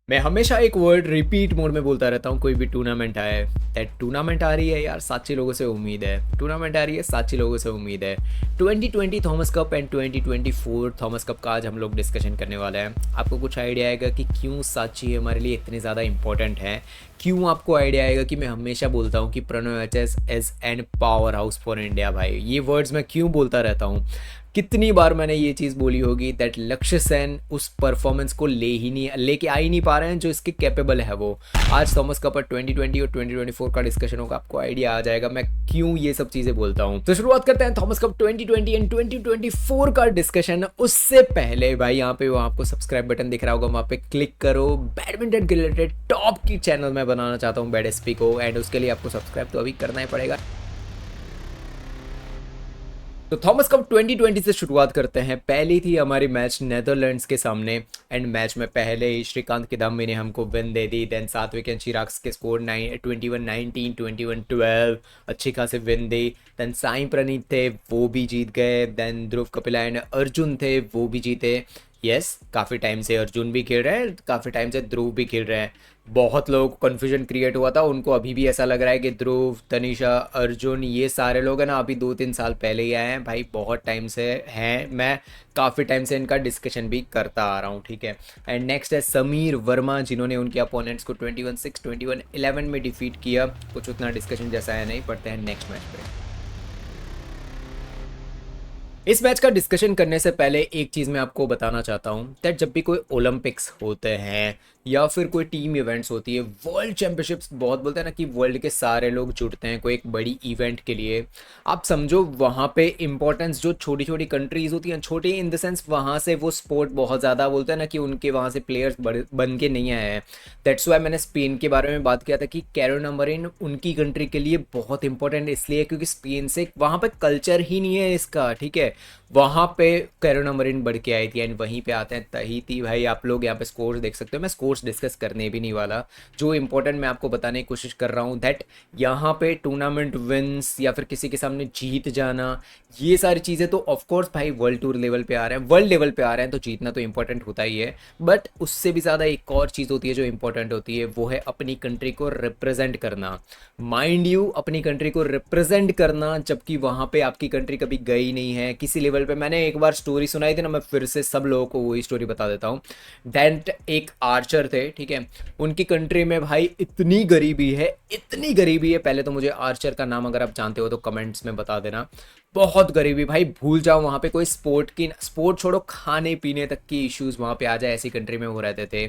मैं हमेशा एक वर्ड रिपीट मोड में बोलता रहता हूँ कोई भी टूर्नामेंट आए। दैट टूर्नामेंट आ रही है यार, साच्ची लोगों से उम्मीद है। टूर्नामेंट आ रही है, साच्ची लोगों से उम्मीद है। 2020 Thomas cup and 2024 Thomas cup का आज हम लोग डिस्कशन करने वाले हैं। आपको कुछ आइडिया आएगा कि क्यों साच्ची हमारे लिए इतनी ज़्यादा इंपॉर्टेंट है। क्यों आपको आइडिया आएगा कि मैं हमेशा बोलता हूँ कि Pranav H S N powerhouse for India. भाई ये वर्ड्स मैं क्यों बोलता रहता हूँ, कितनी बार मैंने ये चीज़ बोली होगी दैट लक्ष्य सेन उस परफॉर्मेंस को लेके आ ही नहीं पा रहे हैं जो इसके कैपेबल है वो। आज थॉमस कप 2020 और 2024 का डिस्कशन होगा, आपको आइडिया आ जाएगा मैं क्यों ये सब चीज़ें बोलता हूँ। तो शुरुआत करते हैं थॉमस कप 2020 एंड 2024 का डिस्कशन। उससे पहले भाई यहाँ पे वो आपको सब्सक्राइब बटन दिख रहा होगा, वहाँ पे क्लिक करो। बैडमिंटन के रिलेटेड टॉप की चैनल मैं बनाना चाहता हूँ बैड एसपी को, एंड उसके लिए आपको सब्सक्राइब तो अभी करना ही पड़ेगा। तो थॉमस कप 2020 से शुरुआत करते हैं। पहली थी हमारी मैच नेदरलैंड्स के सामने, एंड मैच में पहले ही श्रीकांत किदाम्बी ने हमको विन दे दी। देन सात्विक एंड चिराग के स्कोर 21-19, 21-12 अच्छी खासी विन दी। देन साई प्रणीत थे, वो भी जीत गए। देन ध्रुव कपिला एंड अर्जुन थे, वो भी जीते। यस, काफ़ी टाइम से अर्जुन भी खेल रहे हैं, काफ़ी टाइम से ध्रुव भी खेल रहे हैं। बहुत लोग को कन्फ्यूजन क्रिएट हुआ था, उनको अभी भी ऐसा लग रहा है कि ध्रुव, तनिषा, अर्जुन ये सारे लोग हैं ना अभी 2-3 साल पहले ही आए हैं। भाई बहुत टाइम से हैं, मैं काफ़ी टाइम से इनका डिस्कशन भी करता आ रहा हूँ, ठीक है। एंड नेक्स्ट है समीर वर्मा, जिन्होंने उनके अपोनेंट्स को 21-6, 21-11 में डिफीट किया। कुछ उतना डिस्कशन जैसा है नहीं, पढ़ते हैं नेक्स्ट मैच पे। इस मैच का डिस्कशन करने से पहले एक चीज़ मैं आपको बताना चाहता हूँ दैट जब भी कोई ओलंपिक्स होते हैं या फिर कोई टीम इवेंट्स होती है, वर्ल्ड चैंपियनशिप्स बहुत बोलते हैं ना कि वर्ल्ड के सारे लोग जुड़ते हैं कोई एक बड़ी इवेंट के लिए। आप समझो वहाँ पे इंपॉर्टेंस जो छोटी छोटी कंट्रीज होती हैं, छोटी इन द सेंस वहाँ से वो स्पोर्ट बहुत ज़्यादा बोलते हैं ना कि उनके वहाँ से प्लेयर्स बन के नहीं आए हैं। दैट्स वाई मैंने स्पेन के बारे में बात किया था कि कैरोना मरीन उनकी कंट्री के लिए बहुत इंपॉर्टेंट इसलिए क्योंकि स्पेन से वहाँ पे कल्चर ही नहीं है इसका, ठीक है। वहाँ पे कैरोना मरीन बढ़ के आई थी। एंड वहीं पे आते हैं तहीती। भाई आप लोग यहाँ पे स्कोर्स देख सकते हो, मैं स्कोर्स डिस्कस करने भी नहीं वाला। जो इंपॉर्टेंट मैं आपको बताने की कोशिश कर रहा हूँ दैट यहाँ पे टूर्नामेंट विंस या फिर किसी के सामने जीत जाना, ये सारी चीज़ें तो ऑफकोर्स भाई वर्ल्ड टूर लेवल पे आ रहे हैं, वर्ल्ड लेवल पे आ रहे हैं तो जीतना तो इंपॉर्टेंट होता ही है। बट उससे भी ज़्यादा एक और चीज़ होती है जो इंपॉर्टेंट होती है, वो है अपनी कंट्री को रिप्रेजेंट करना। माइंड यू, अपनी कंट्री को रिप्रेजेंट करना जबकि वहाँ पे आपकी कंट्री कभी गई नहीं है किसी लेवल पे। मैंने एक बार स्टोरी सुनाई थी ना, मैं फिर से सब लोगों को वही स्टोरी बता देता हूँ। डेंट एक आर्चर थे, ठीक है। उनकी कंट्री में भाई इतनी गरीबी है, इतनी गरीबी है। पहले तो मुझे आर्चर का नाम अगर आप जानते हो तो कमेंट्स में बता देना। बहुत गरीबी भाई, भूल जाओ वहाँ पे कोई स्पोर्ट छोड़ो, खाने पीने तक की इश्यूज वहाँ पे आ जाए ऐसी कंट्री में वो रहते थे।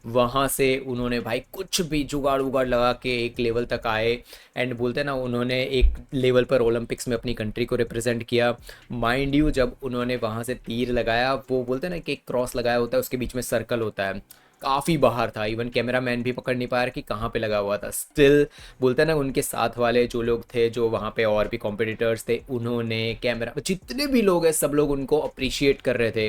वहाँ से उन्होंने भाई कुछ भी जुगाड़ उगाड़ लगा के एक लेवल तक आए। एंड बोलते हैं ना उन्होंने एक लेवल पर ओलंपिक्स में अपनी कंट्री को रिप्रेजेंट किया। माइंड यू जब उन्होंने वहाँ से तीर लगाया, वो बोलते हैं ना कि एक क्रॉस लगाया होता है, उसके बीच में सर्कल होता है, काफ़ी बाहर था। इवन कैमरा मैन भी पकड़ नहीं पाया कि कहाँ पे लगा हुआ था। स्टिल बोलते हैं ना उनके साथ वाले जो लोग थे, जो वहाँ पे और भी कॉम्पिटिटर्स थे, उन्होंने कैमरा जितने भी लोग हैं सब लोग उनको अप्रिशिएट कर रहे थे।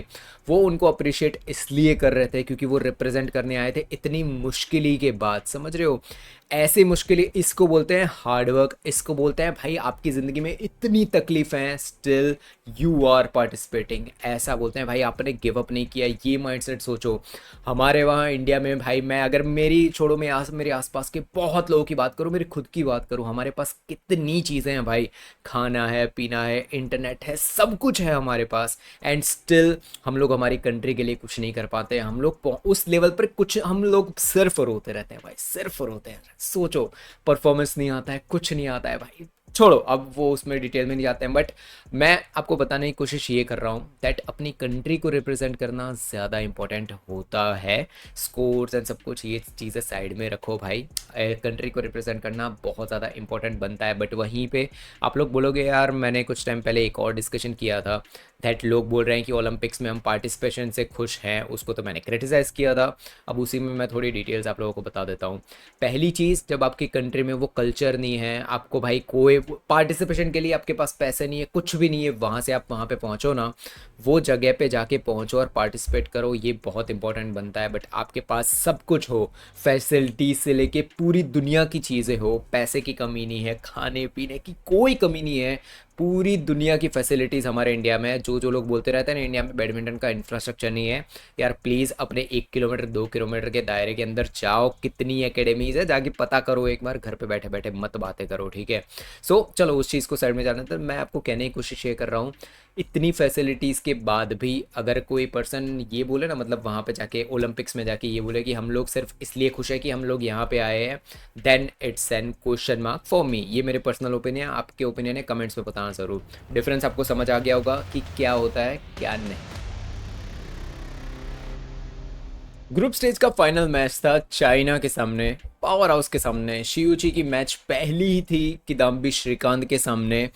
वो उनको अप्रिशिएट इसलिए कर रहे थे क्योंकि वो रिप्रेजेंट करने आए थे इतनी मुश्किल के बाद, समझ रहे हो। ऐसी मुश्किल, इसको बोलते हैं हार्डवर्क, इसको बोलते हैं भाई आपकी ज़िंदगी में इतनी तकलीफ़ हैं स्टिल यू आर पार्टिसिपेटिंग, ऐसा बोलते हैं भाई आपने गिव अप नहीं किया। ये माइंडसेट सोचो। हमारे वहाँ इंडिया में भाई, मैं अगर मेरी छोड़ो, मैं मेरे आसपास के बहुत लोगों की बात करूँ, मेरी खुद की बात करूँ, हमारे पास कितनी चीज़ें हैं भाई। खाना है, पीना है, इंटरनेट है, सब कुछ है हमारे पास। एंड स्टिल हम लोग हमारी कंट्री के लिए कुछ नहीं कर पाते। हम लोग उस लेवल पर कुछ, हम लोग सिर्फ रोते रहते हैं भाई, सिर्फ रोते हैं। सोचो, परफॉर्मेंस नहीं आता है, कुछ नहीं आता है भाई। छोड़ो, अब वो उसमें डिटेल में नहीं जाते हैं। बट मैं आपको बताने की कोशिश ये कर रहा हूँ दैट अपनी कंट्री को रिप्रेजेंट करना ज़्यादा इंपॉर्टेंट होता है। स्कोर्स एंड सब कुछ ये चीज़ें साइड में रखो भाई, कंट्री को रिप्रेजेंट करना बहुत ज़्यादा इंपॉर्टेंट बनता है। बट वहीं पे आप लोग बोलोगे यार, मैंने कुछ टाइम पहले एक और डिस्कशन किया था दैट लोग बोल रहे हैं कि ओलंपिक्स में हम पार्टिसिपेशन से खुश हैं, उसको तो मैंने क्रिटिसाइज़ किया था। अब उसी में मैं थोड़ी डिटेल्स आप लोगों को बता देता हूँ। पहली चीज़, जब आपकी कंट्री में वो कल्चर नहीं है, आपको भाई कोई पार्टिसिपेशन के लिए आपके पास पैसे नहीं है, कुछ भी नहीं है, वहाँ से आप वहाँ पे पहुँचो ना, वो जगह पे जाके पहुँचो और पार्टिसिपेट करो, ये बहुत इंपॉर्टेंट बनता है। बट आपके पास सब कुछ हो, फैसिलिटी से लेके पूरी दुनिया की चीज़ें हो, पैसे की कमी नहीं है, खाने पीने की कोई कमी नहीं है, पूरी दुनिया की फैसिलिटीज़ हमारे इंडिया में है। जो जो लोग बोलते रहते हैं ना इंडिया में बैडमिंटन का इंफ्रास्ट्रक्चर नहीं है, यार प्लीज़ अपने 1 किलोमीटर 2 किलोमीटर के दायरे के अंदर जाओ, कितनी एकेडमीज़ है जाके पता करो एक बार, घर पे बैठे बैठे मत बातें करो, ठीक है। सो चलो उस चीज़ को साइड में जाना, तो मैं आपको कहने की कोशिश ये कर रहा हूँ, इतनी फैसिलिटीज़ के बाद भी अगर कोई पर्सन ये बोले ना, मतलब वहाँ पे जाके ओलंपिक्स में जाके ये बोले कि हम लोग सिर्फ इसलिए खुश है कि हम लोग यहाँ पे आए हैं, then it's an question mark for me. ये मेरे पर्सनल ओपिनियन है, आपके ओपिनियन है कमेंट्स में बताना ज़रूर। डिफरेंस आपको समझ आ गया होगा कि क्या होता है क्या नहीं। ग्रुप स्टेज का फाइनल मैच था चाइना के सामने, पावर हाउस के सामने। शियूची की मैच पहली ही थी किदाम्बी श्रीकांत के सामने।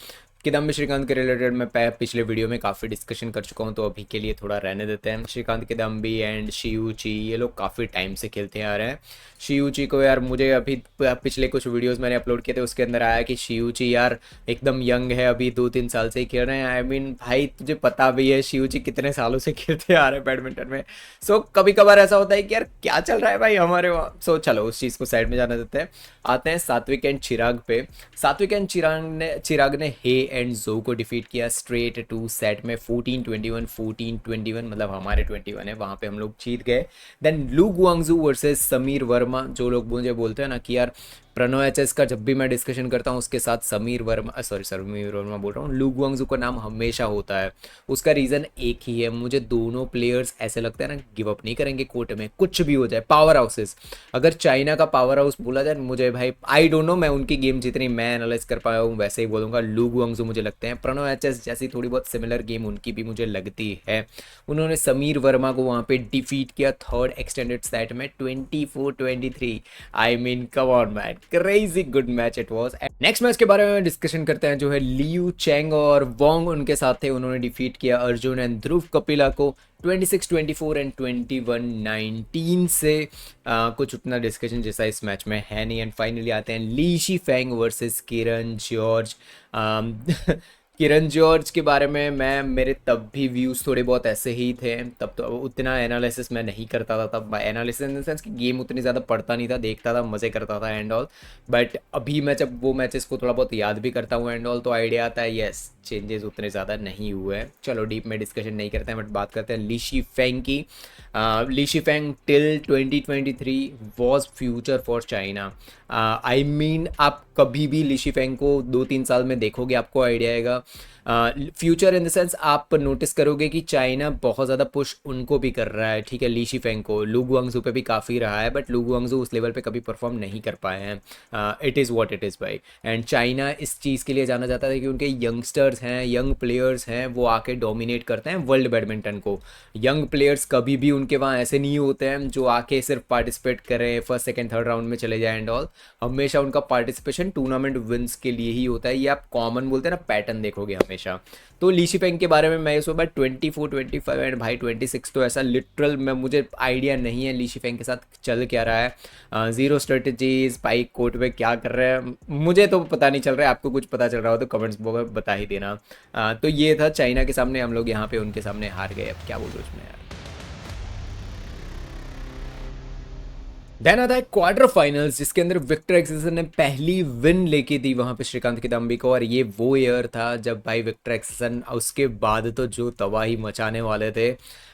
किदाम्बी श्रीकांत के रिलेटेड मैं पिछले वीडियो में काफ़ी डिस्कशन कर चुका हूँ, तो अभी के लिए थोड़ा रहने देते हैं। श्रीकांत किदाम्बी एंड शियूची ये लोग काफ़ी टाइम से खेलते आ रहे हैं। शियूची को यार मुझे अभी पिछले कुछ वीडियोस मैंने अपलोड किए थे, उसके अंदर आया कि शियूची यार एकदम यंग है, अभी 2-3 साल से ही खेल रहे हैं। आई मीन भाई तुझे पता भी है शियूची कितने सालों से खेलते आ रहे हैं बैडमिंटन में। सो कभी कभार ऐसा होता है कि यार क्या चल रहा है भाई हमारे वहाँ। सो चलो उस चीज़ को साइड में जाने देते हैं, आते हैं सात्विक एंड चिराग पे। सात्विक एंड चिराग ने हे एंड जो को डिफीट किया स्ट्रेट 2 सेट में 14-21 14-21, मतलब हमारे 21 है, वहाँ पे हम लोग जीत गए। देन लू गुआंगजू वर्सेस समीर वर्मा। जो लोग मुझे बोलते हैं ना कि यार प्रणव एचएस का जब भी मैं डिस्कशन करता हूँ उसके साथ समीर वर्मा बोल रहा हूँ, लू गुआंगजू का नाम हमेशा होता है। उसका रीज़न एक ही है, मुझे दोनों प्लेयर्स ऐसे लगता है ना गिव अप नहीं करेंगे कोर्ट में, कुछ भी हो जाए। पावर हाउसेस, अगर चाइना का पावर हाउस बोला जाए मुझे भाई आई डोंट नो, मैं उनकी गेम जितनी मैं एनालाइज कर पाया हूँ वैसे ही बोलूँगा, लू गुआंगजू मुझे लगते हैं। प्रणव एचएस जैसी थोड़ी बहुत सिमिलर गेम उनकी भी मुझे लगती है। उन्होंने समीर वर्मा को वहाँ पे डिफीट किया थर्ड एक्सटेंडेड सेट में 24-23। I mean come on man, crazy good match it was. Next match के बारे में डिस्कशन करते हैं, जो है लियू चेंग और वोंग उनके साथ थे। उन्होंने डिफीट किया अर्जुन एंड ध्रुव कपिला को 26-24 एंड 21-19 से। कुछ उतना डिस्कशन जैसा इस मैच में है नहीं। एंड फाइनली आते हैं Li Shi Feng versus Kiran George. Kiran George के बारे में मेरे तब भी व्यूज़ थोड़े बहुत ऐसे ही थे, तब तो उतना एनालिसिस मैं नहीं करता था। तब एनालिसिस इन द सेंस कि गेम उतनी ज़्यादा पढ़ता नहीं था, देखता था, मज़े करता था एंड ऑल। बट अभी मैं जब वो मैचेस को थोड़ा बहुत याद भी करता हूँ एंड ऑल, तो आइडिया आता है यस चेंजेस उतने ज़्यादा नहीं हुए हैं। चलो डीप में डिस्कशन नहीं करते हैं, बट बात करते हैं ली शी फेंग की। Li Shi Feng till 2023 was future for China. I mean आप कभी भी ली शी फेंग को 2-3 साल में देखोगे आपको आइडिया आएगा। फ्यूचर इन द सेंस आप नोटिस करोगे कि चाइना बहुत ज़्यादा पुश उनको भी कर रहा है, ठीक है, ली शी फेंग को। लू गुआंगजू पे भी काफ़ी रहा है, बट लू गुआंगजू उस लेवल पे कभी परफॉर्म नहीं कर पाए हैं। It is what it is भाई। एंड चाइना इस चीज़ के लिए जाना जाता है कि उनके यंगस्टर्स हैं, यंग प्लेयर्स हैं, वो आके डोमिनेट करते हैं वर्ल्ड बैडमिंटन को। यंग प्लेयर्स कभी भी उनके वहाँ ऐसे नहीं होते हैं जो आके सिर्फ पार्टिसिपेट करें, फर्स्ट सेकेंड थर्ड राउंड में चले जाए एंड ऑल। हमेशा उनका पार्टिसिपेशन टूर्नामेंट विंस के लिए ही होता है। ये आप कॉमन बोलते हैं ना, पैटर्न देखोगे हमेशा। तो ली शी फेंग के बारे में मैं इस बार 24-25 एंड भाई 26 तो ऐसा लिटरल में मुझे आइडिया नहीं है ली शी फेंग के साथ चल क्या रहा है। ज़ीरो स्ट्रेटजीज स्पाइक कोर्ट पे क्या कर रहे हैं मुझे तो पता नहीं चल रहा है। आपको कुछ पता चल रहा हो तो कमेंट्स बॉक्स में बता ही देना। तो ये था चाइना के सामने, हम लोग यहाँ पे उनके सामने हार गए, अब क्या बोलूँ उसमें यार। देन आता है क्वार्टर फाइनल्स, जिसके अंदर विक्टर एक्सेसन ने पहली विन लेके दी वहाँ पे श्रीकांत किदाम्बी को। और ये वो ईयर था जब भाई विक्टर एक्सेसन उसके बाद तो जो तबाही मचाने वाले थे,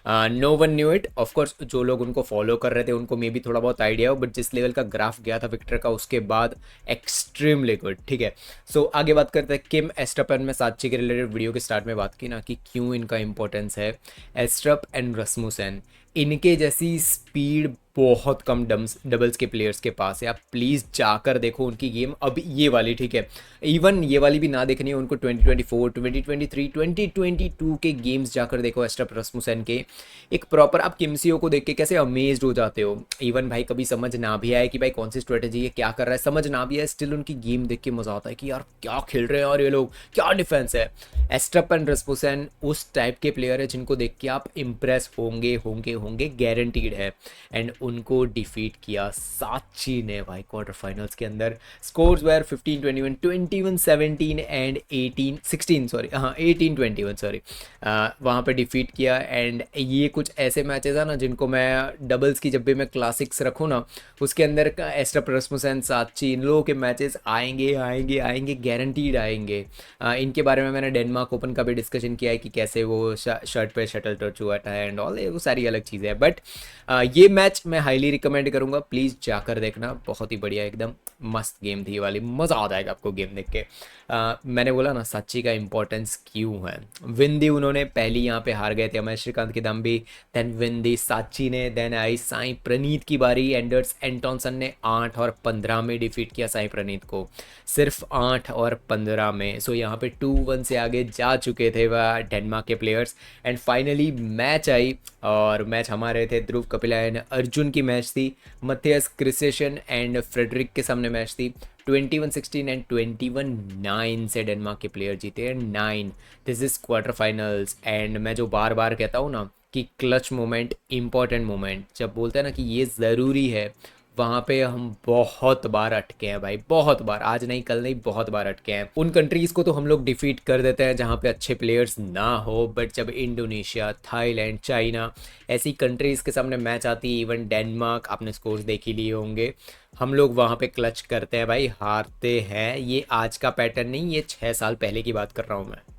no one knew it. Of course जो लोग उनको फॉलो कर रहे थे उनको मे भी थोड़ा बहुत आइडिया हो, बट जिस लेवल का ग्राफ गया था विक्टर का उसके बाद एक्सट्रीमली गुड, ठीक है। सो आगे बात करते हैं किम एस्ट्रपन में। साक्षी के रिलेटेड वीडियो के स्टार्ट में बात की ना कि क्यों इनका इंपॉर्टेंस है। एस्ट्रप एंड रस्मुसन, इनके जैसी स्पीड बहुत कम डबल्स के प्लेयर्स के पास है। आप प्लीज़ जाकर देखो उनकी गेम, अब ये वाली, ठीक है, इवन ये वाली भी ना देखनी है उनको, 2024 2023 2022 के गेम्स जाकर देखो एस्ट्रप रस्मुसन के। एक प्रॉपर आप किमसीओ को देख के कैसे अमेज्ड हो जाते हो। इवन भाई कभी समझ ना भी आए कि भाई कौन सी स्ट्रेटेजी है, क्या कर रहा है, समझ ना भी आए, स्टिल उनकी गेम देख के मजा आता है कि यार क्या खेल रहे हैं और ये लोग, क्या डिफेंस है। एस्ट्रप एंड रस्मुसन उस टाइप के प्लेयर है जिनको देख के आप इम्प्रेस होंगे होंगे होंगे, गारंटीड है। एंड उनको डिफीट किया साची ने भाई क्वार्टर फाइनल्स के अंदर। स्कोर्स वेर 15-21, 21-17 एंड 18-16, सॉरी हाँ 18-21 सॉरी, वहाँ पे डिफीट किया। एंड ये कुछ ऐसे मैचेस है ना जिनको मैं डबल्स की जब भी मैं क्लासिक्स रखूँ ना, उसके अंदर एस्ट्रप रस्मुसन, साची, इन लोगों के मैचेस आएंगे आएंगे आएंगे, गारंटीड आएंगे। इनके बारे में मैंने डेनमार्क ओपन का भी डिस्कशन किया है कि कैसे वो शर्ट पे शटल टच हुआ था एंड ऑल, वो सारी अलग चीज़ें हैं। बट ये मैच मैं हाईली रिकमेंड करूँगा, प्लीज़ जाकर देखना, बहुत ही बढ़िया एकदम मस्त गेम थी ये वाली, मज़ा आ जाएगा आपको गेम देख के। मैंने बोला ना साची का इंपॉर्टेंस क्यों है। विन दी उन्होंने पहली यहाँ पे हार गए थे अमर श्रीकांत की दम भी, देन विन दी साची ने, देन आई साई प्रणीत की बारी। एंडर्स एंटोनसन ने 8 और 15 में डिफीट किया साई प्रणीत को, सिर्फ 8 और 15 में। सो यहाँ पे 2-1 से आगे जा चुके थे वह डेनमार्क के प्लेयर्स। एंड फाइनली मैच आई, और मैच हमारे थे ध्रुव कपिला एंड अर्जुन की मैच थी। मथियस क्रिस्टेशन एंड फ्रेडरिक के सामने मैच थी। 21-16 एंड 21-9 से डेनमार्क के प्लेयर जीते हैं 9। This is quarter finals. And मैं जो बार बार कहता हूँ ना कि क्लच मोमेंट, इंपॉर्टेंट मोमेंट, जब बोलते हैं ना कि ये ज़रूरी है, वहाँ पे हम बहुत बार अटके हैं भाई, बहुत बार, आज नहीं कल नहीं, बहुत बार अटके हैं। उन कंट्रीज़ को तो हम लोग डिफीट कर देते हैं जहाँ पे अच्छे प्लेयर्स ना हो, बट जब इंडोनेशिया, थाईलैंड, चाइना ऐसी कंट्रीज़ के सामने मैच आती है, इवन डेनमार्क, आपने स्कोर्स देख ही लिए होंगे, हम लोग वहाँ पे क्लच करते हैं भाई, हारते हैं। ये आज का पैटर्न नहीं, ये 6 साल पहले की बात कर रहा हूँ मैं।